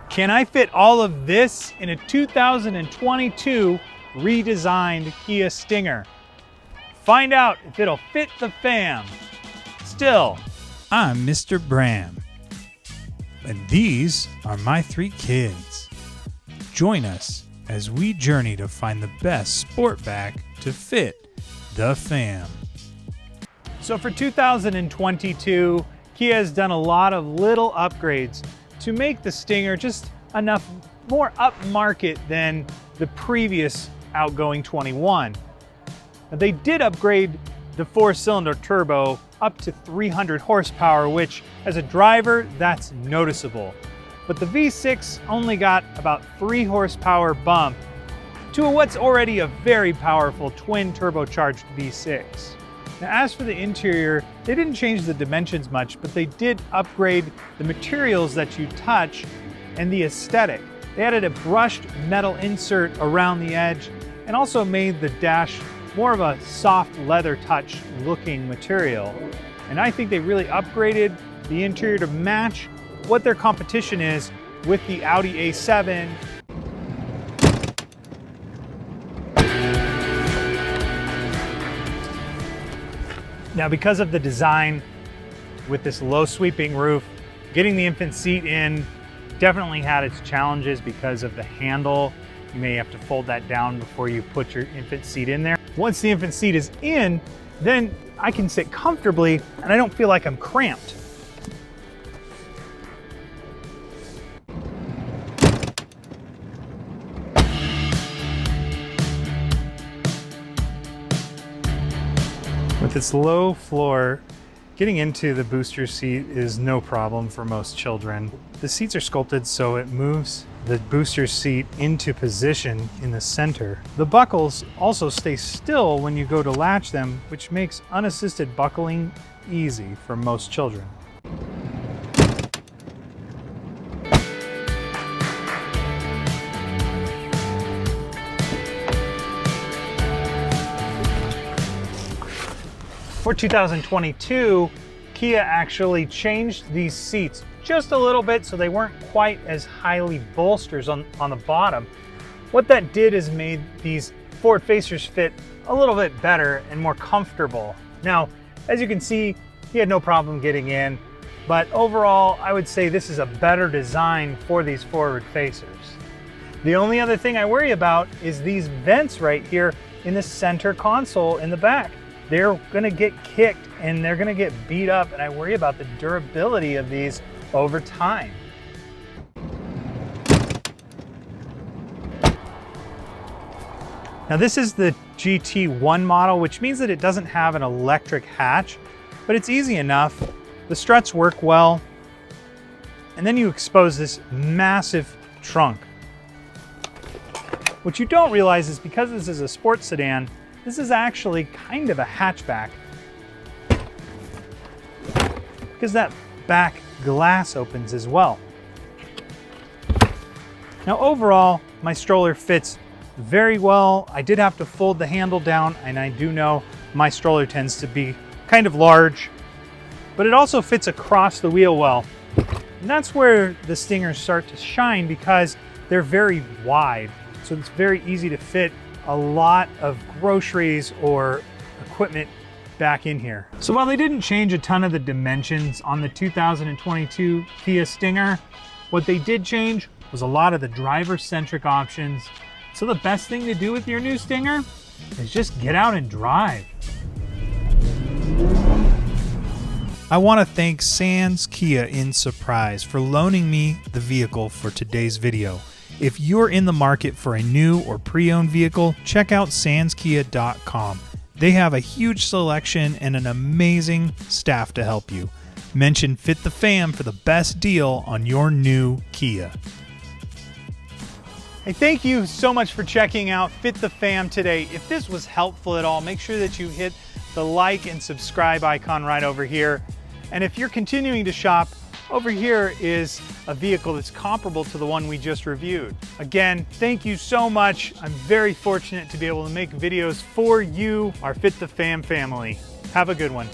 Can I fit all of this in a 2022 redesigned Kia Stinger? Find out if it'll fit the fam. Still, I'm Mr. Bram, and these are my 3 kids. Join us as we journey to find the best Sportback to fit the fam. So for 2022, Kia has done a lot of little upgrades to make the Stinger just enough more upmarket than the previous outgoing 21. Now, they did upgrade the 4-cylinder turbo up to 300 horsepower, which as a driver, that's noticeable. But the V6 only got about 3 horsepower bump to what's already a very powerful twin turbocharged V6. Now, as for the interior, they didn't change the dimensions much, but they did upgrade the materials that you touch and the aesthetic. They added a brushed metal insert around the edge and also made the dash more of a soft leather touch looking material. And I think they really upgraded the interior to match what their competition is with the Audi A7. Now, because of the design with this low sweeping roof, getting the infant seat in definitely had its challenges because of the handle. You may have to fold that down before you put your infant seat in there. Once the infant seat is in, then I can sit comfortably and I don't feel like I'm cramped. With its low floor, getting into the booster seat is no problem for most children. The seats are sculpted so it moves the booster seat into position in the center. The buckles also stay still when you go to latch them, which makes unassisted buckling easy for most children. For 2022, Kia actually changed these seats just a little bit so they weren't quite as highly bolstered on the bottom. What that did is made these forward facers fit a little bit better and more comfortable. Now, as you can see, he had no problem getting in, but overall, I would say this is a better design for these forward facers. The only other thing I worry about is these vents right here in the center console in the back. They're gonna get kicked and they're gonna get beat up, and I worry about the durability of these over time. Now, this is the GT1 model, which means that it doesn't have an electric hatch, but it's easy enough. The struts work well, and then you expose this massive trunk. What you don't realize is because this is a sports sedan, this is actually kind of a hatchback because that back glass opens as well. Now, overall, my stroller fits very well. I did have to fold the handle down, and I do know my stroller tends to be kind of large, but it also fits across the wheel well. And that's where the Stingers start to shine because they're very wide. So it's very easy to fit a lot of groceries or equipment back in here. So while they didn't change a ton of the dimensions on the 2022 Kia Stinger, what they did change was a lot of the driver-centric options. So the best thing to do with your new Stinger is just get out and drive. I want to thank Sands Kia in Surprise for loaning me the vehicle for today's video. If you're in the market for a new or pre-owned vehicle, check out sandskia.com. They have a huge selection and an amazing staff to help you. Mention Fit the Fam for the best deal on your new Kia. Hey, thank you so much for checking out Fit the Fam today. If this was helpful at all, make sure that you hit the like and subscribe icon right over here. And if you're continuing to shop, over here is a vehicle that's comparable to the one we just reviewed. Again, thank you so much. I'm very fortunate to be able to make videos for you, our Fit the Fam family. Have a good one.